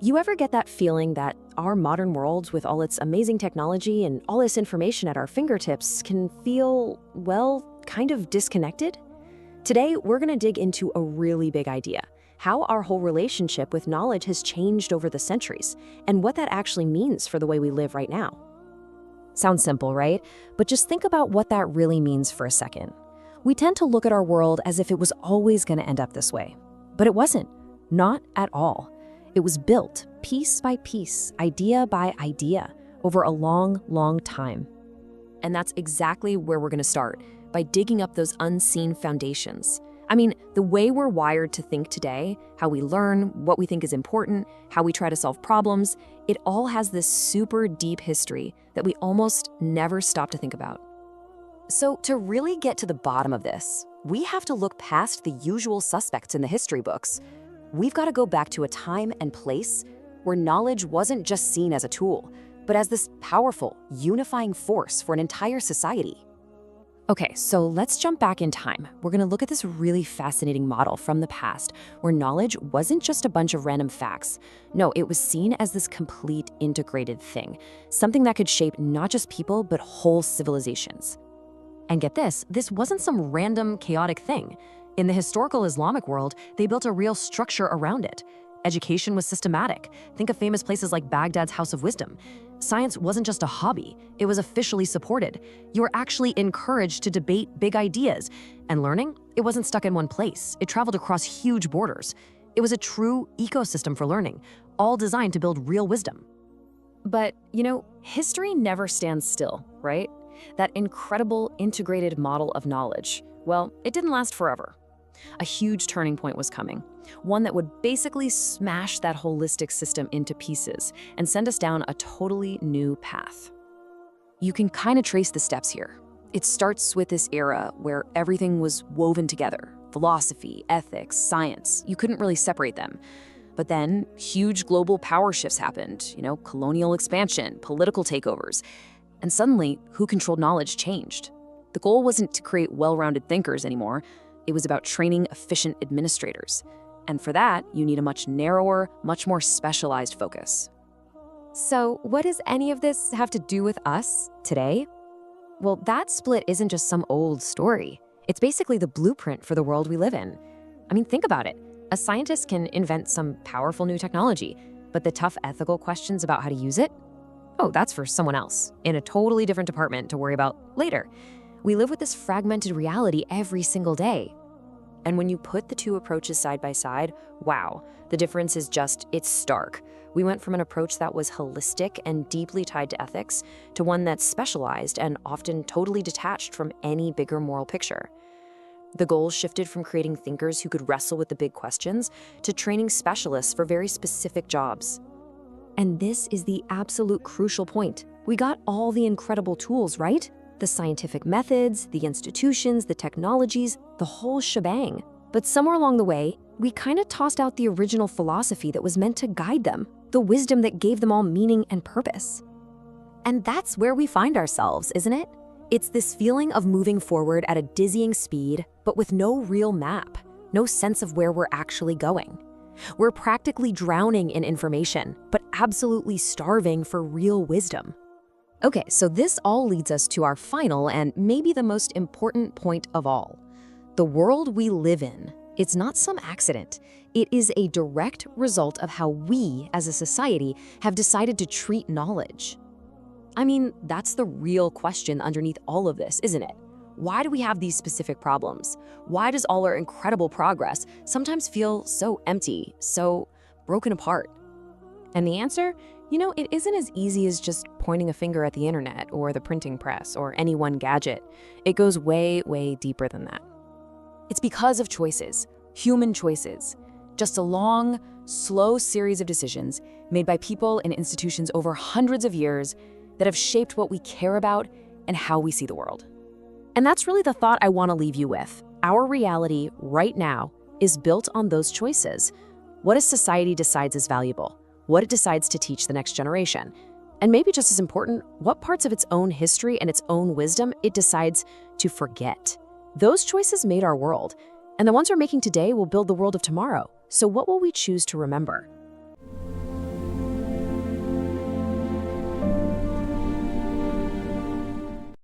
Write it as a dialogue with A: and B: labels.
A: You ever get that feeling that our modern world, with all its amazing technology and all this information at our fingertips, can feel, well, kind of disconnected? Today, we're going to dig into a really big idea: how our whole relationship with knowledge has changed over the centuries, and what that actually means for the way we live right now. Sounds simple, right? But just think about what that really means for a second. We tend to look at our world as if it was always going to end up this way. But it wasn't. Not at all. It was built piece by piece, idea by idea, over a long, long time. And that's exactly where we're going to start, by digging up those unseen foundations. I mean, the way we're wired to think today, how we learn, what we think is important, how we try to solve problems, it all has this super deep history that we almost never stop to think about. So to really get to the bottom of this, we have to look past the usual suspects in the history books. We've got to go back to a time and place where knowledge wasn't just seen as a tool, but as this powerful, unifying force for an entire society. Okay, so let's jump back in time. We're going to look at this really fascinating model from the past, where knowledge wasn't just a bunch of random facts. No, it was seen as this complete integrated thing, something that could shape not just people, but whole civilizations. And get this wasn't some random, chaotic thing. In the historical Islamic world, they built a real structure around it. Education was systematic. Think of famous places like Baghdad's House of Wisdom. Science wasn't just a hobby, it was officially supported. You were actually encouraged to debate big ideas. And learning, it wasn't stuck in one place. It traveled across huge borders. It was a true ecosystem for learning, all designed to build real wisdom. But, history never stands still, right? That incredible integrated model of knowledge, well, it didn't last forever. A huge turning point was coming, one that would basically smash that holistic system into pieces and send us down a totally new path. You can kind of trace the steps here. It starts with this era where everything was woven together: philosophy, ethics, science. You couldn't really separate them. But then huge global power shifts happened, colonial expansion, political takeovers. And suddenly, who controlled knowledge changed. The goal wasn't to create well-rounded thinkers anymore. It was about training efficient administrators. And for that, you need a much narrower, much more specialized focus. So what does any of this have to do with us today? Well, that split isn't just some old story. It's basically the blueprint for the world we live in. I mean, think about it. A scientist can invent some powerful new technology, but the tough ethical questions about how to use it? Oh, that's for someone else, in a totally different department to worry about later. We live with this fragmented reality every single day. And when you put the two approaches side by side, wow, the difference is it's stark. We went from an approach that was holistic and deeply tied to ethics to one that's specialized and often totally detached from any bigger moral picture. The goals shifted from creating thinkers who could wrestle with the big questions to training specialists for very specific jobs. And this is the absolute crucial point. We got all the incredible tools, right? The scientific methods, the institutions, the technologies, the whole shebang. But somewhere along the way, we kind of tossed out the original philosophy that was meant to guide them, the wisdom that gave them all meaning and purpose. And that's where we find ourselves, isn't it? It's this feeling of moving forward at a dizzying speed, but with no real map, no sense of where we're actually going. We're practically drowning in information, but absolutely starving for real wisdom. Okay, so this all leads us to our final and maybe the most important point of all. The world we live in, it's not some accident. It is a direct result of how we, as a society, have decided to treat knowledge. I mean, that's the real question underneath all of this, isn't it? Why do we have these specific problems? Why does all our incredible progress sometimes feel so empty, so broken apart? And the answer? It isn't as easy as just pointing a finger at the internet or the printing press or any one gadget. It goes way, way deeper than that. It's because of choices, human choices. Just a long, slow series of decisions made by people and institutions over hundreds of years that have shaped what we care about and how we see the world. And that's really the thought I want to leave you with. Our reality right now is built on those choices. What a society decides is valuable, what it decides to teach the next generation, and maybe just as important, what parts of its own history and its own wisdom it decides to forget. Those choices made our world, and the ones we're making today will build the world of tomorrow. So what will we choose to remember?